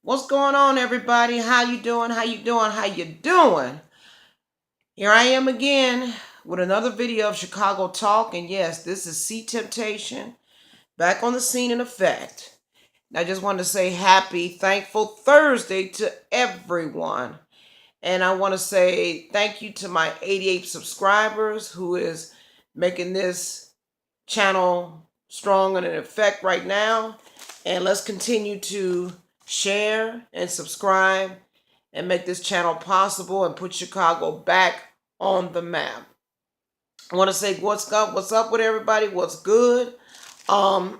What's going on, everybody? How you doing? How you doing? How you doing? Here I am again with another video of Chicago Talk, and yes, this is C Temptation back on the scene in effect. And I just wanted to say happy, thankful Thursday to everyone, and I want to say thank you to my 88 subscribers who is making this channel strong and in effect right now. And let's continue to share and subscribe and make this channel possible and put Chicago back on the map. I want to say what's up with everybody, what's good. I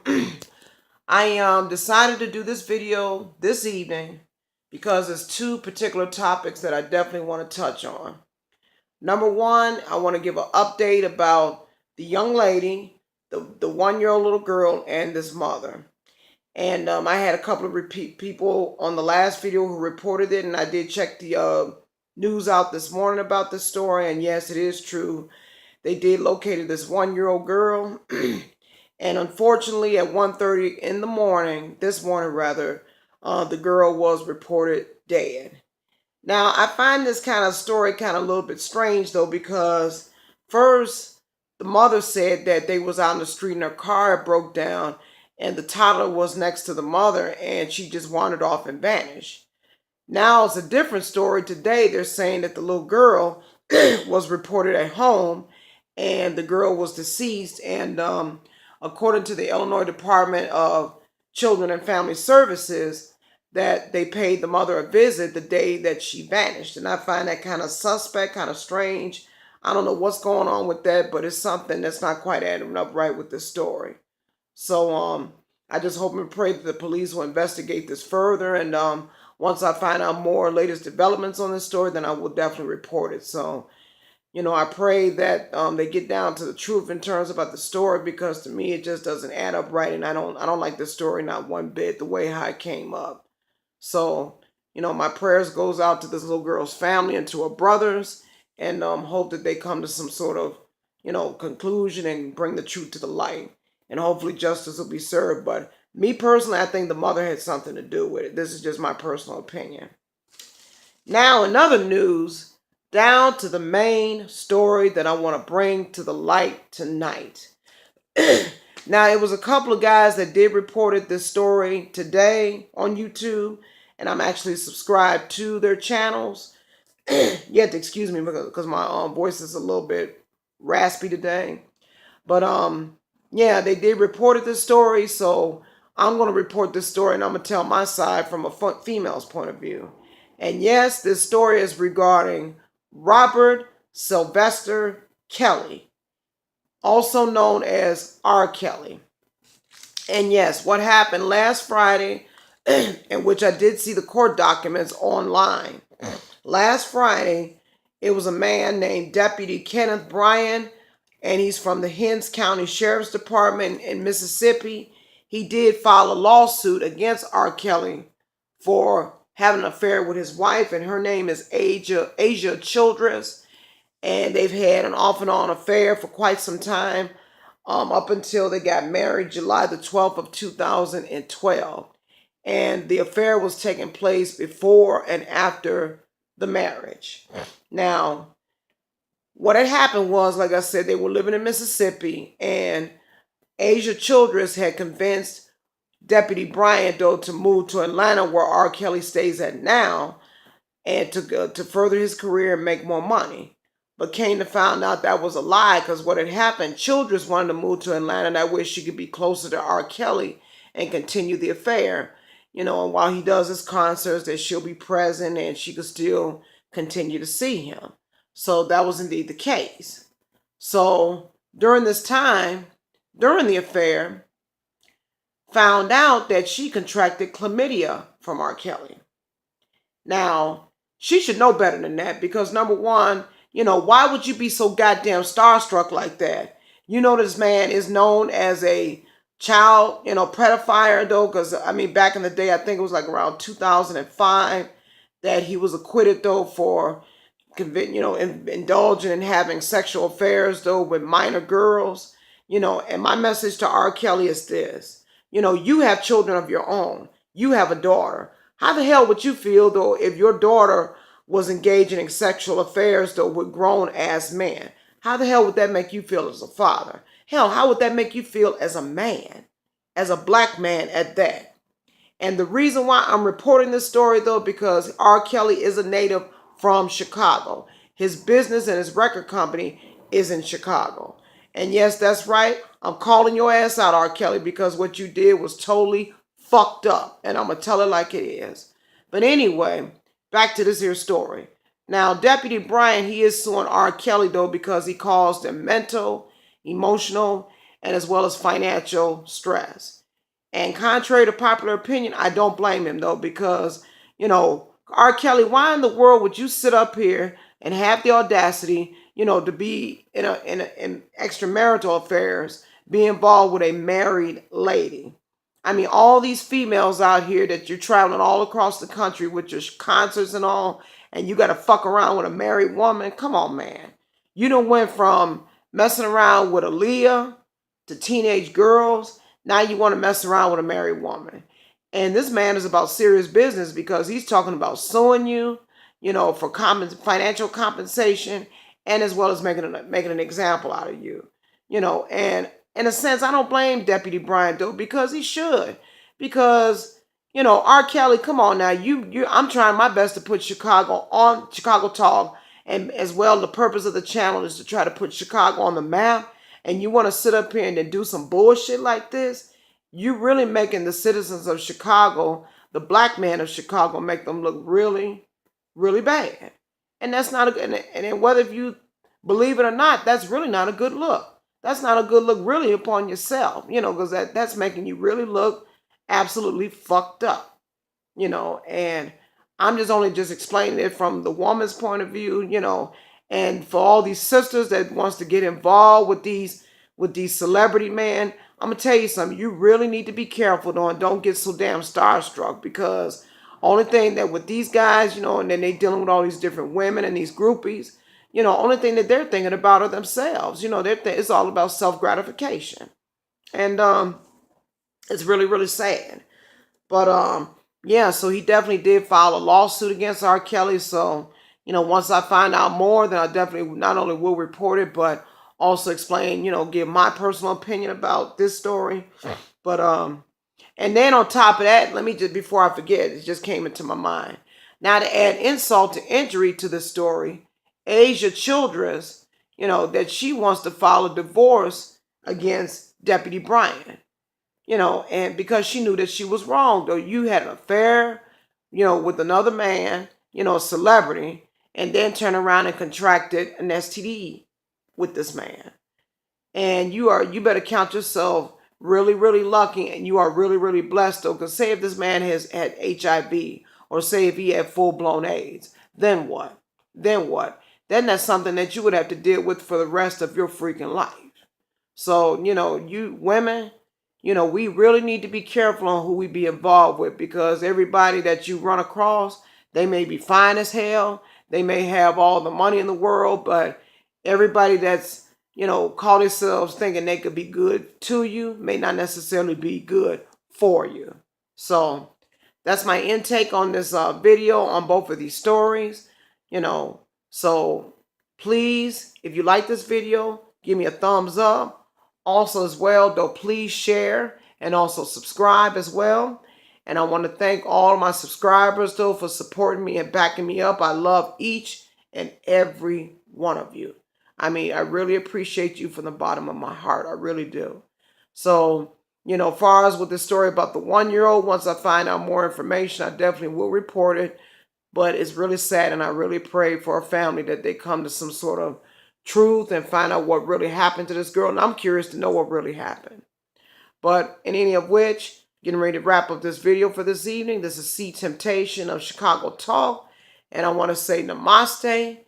decided to do this video this evening because there's two particular topics that I definitely want to touch on. Number one, I want to give an update about the young lady, the 1-year-old little girl, and this mother. And I had a couple of repeat people on the last video who reported it, and I did check the news out this morning about this story, and yes, it is true. They did locate this 1-year-old girl, and unfortunately at 1:30 in the morning, this morning rather, the girl was reported dead. Now, I find this kind of story kind of a little bit strange, though, because first, the mother said that they was out in the street and her car broke down, and the toddler was next to the mother, and she just wandered off and vanished. Now, it's a different story. Today, they're saying that the little girl was reported at home, and the girl was deceased, and according to the Illinois Department of Children and Family Services, that they paid the mother a visit the day that she vanished. And I find that kind of suspect, kind of strange. I don't know what's going on with that, but it's something that's not quite adding up right with this story. So I just hope and pray that the police will investigate this further. And once I find out more latest developments on this story, then I will definitely report it. So, I pray that they get down to the truth in terms about the story, because to me it just doesn't add up right, and I don't like this story not one bit, the way how it came up. So, my prayers goes out to this little girl's family and to her brothers, and hope that they come to some sort of, conclusion and bring the truth to the light, and hopefully justice will be served. But me personally, I think the mother had something to do with it. This is just my personal opinion. Now, in other news, down to the main story that I want to bring to the light tonight. Now, it was a couple of guys that did reported this story today on YouTube, and I'm actually subscribed to their channels. You have to excuse me because my voice is a little bit raspy today. But yeah, they did reported this story, so I'm going to report this story, and I'm going to tell my side from a female's point of view. And yes, this story is regarding Robert Sylvester Kelly, also known as R. Kelly. And yes, what happened last Friday, in which I did see the court documents online. Last Friday, it was a man named Deputy Kenneth Bryan, and he's from the Hinds County Sheriff's Department in Mississippi. He did file a lawsuit against R. Kelly for having an affair with his wife, and her name is Asia Childress. And they've had an off and on affair for quite some time, up until they got married July the 12th of 2012. And the affair was taking place before and after the marriage. Now, what had happened was, like I said, they were living in Mississippi, and Asia Childress had convinced Deputy Bryan, though, to move to Atlanta, where R. Kelly stays at now, and to further his career and make more money. But came to find out that was a lie, because what had happened, Childress wanted to move to Atlanta that way she could be closer to R. Kelly and continue the affair. And while he does his concerts, that she'll be present and she could still continue to see him. So that was indeed the case. So during this time, during the affair, found out that she contracted chlamydia from R. Kelly. Now, she should know better than that, because number one, why would you be so goddamn starstruck like that? This man is known as a child, pedophile, though, because, back in the day, I think it was like around 2005 that he was acquitted, though, for, indulging in having sexual affairs, though, with minor girls. And my message to R. Kelly is this. You have children of your own. You have a daughter. How the hell would you feel, though, if your daughter was engaging in sexual affairs, though, with grown-ass men? How the hell would that make you feel as a father? Hell, how would that make you feel as a man, as a black man at that? And the reason why I'm reporting this story, though, because R. Kelly is a native from Chicago. His business and his record company is in Chicago. And yes, that's right. I'm calling your ass out, R. Kelly, because what you did was totally fucked up. And I'm going to tell it like it is. But anyway, back to this here story. Now, Deputy Brian, he is suing R. Kelly, though, because he caused him mental, emotional, and as well as financial stress. And contrary to popular opinion, I don't blame him, though, because, R. Kelly, why in the world would you sit up here and have the audacity, to be in extramarital affairs, be involved with a married lady? I mean, all these females out here that you're traveling all across the country with your concerts and all, and you got to fuck around with a married woman. Come on, man. You done went from messing around with Aaliyah to teenage girls. Now you want to mess around with a married woman. And this man is about serious business because he's talking about suing you, for financial compensation, and as well as making an example out of you. And in a sense, I don't blame Deputy Brian, though, because he should. Because, R. Kelly, come on now. I'm trying my best to put Chicago on Chicago Talk. And as well, the purpose of the channel is to try to put Chicago on the map. And you want to sit up here and then do some bullshit like this? You really making the citizens of Chicago, the black man of Chicago, make them look really, really bad. And that's not a good, and whether if you believe it or not, that's really not a good look. That's not a good look really upon yourself, because that's making you really look absolutely fucked up, and I'm just explaining it from the woman's point of view, and for all these sisters that wants to get involved with these celebrity men, I'm gonna tell you something. You really need to be careful, though, and don't get so damn starstruck, because only thing that with these guys, and then they dealing with all these different women and these groupies, only thing that they're thinking about are themselves. It's all about self-gratification. And it's really, really sad. But yeah, so he definitely did file a lawsuit against R. Kelly. So, once I find out more, then I definitely not only will report it, but also explain, give my personal opinion about this story. But and then on top of that, let me just, before I forget, it just came into my mind. Now, to add insult to injury to the story, Asia Childress, that she wants to file a divorce against Deputy Brian, and because she knew that she was wrong, though. You had an affair, with another man, a celebrity, and then turn around and contracted an STD with this man. And you better count yourself really, really lucky, and you are really, really blessed, though, because say if this man has had HIV, or say if he had full-blown AIDS, then what? Then that's something that you would have to deal with for the rest of your freaking life. So, you women, we really need to be careful on who we be involved with, because everybody that you run across, they may be fine as hell. They may have all the money in the world, but everybody that's, call themselves thinking they could be good to you may not necessarily be good for you. So that's my intake on this video on both of these stories, So please, if you like this video, give me a thumbs up. Also as well, though, please share and also subscribe as well. And I want to thank all my subscribers, though, for supporting me and backing me up. I love each and every one of you. I mean, I really appreciate you from the bottom of my heart. I really do. So, far as with the story about the 1-year-old, once I find out more information, I definitely will report it. But it's really sad, and I really pray for a family that they come to some sort of truth and find out what really happened to this girl. And I'm curious to know what really happened. But in any of which, getting ready to wrap up this video for this evening. This is C Temptation of Chicago Talk. And I want to say namaste.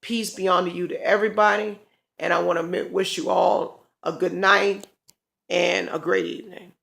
Peace be unto you to everybody. And I want to wish you all a good night and a great evening.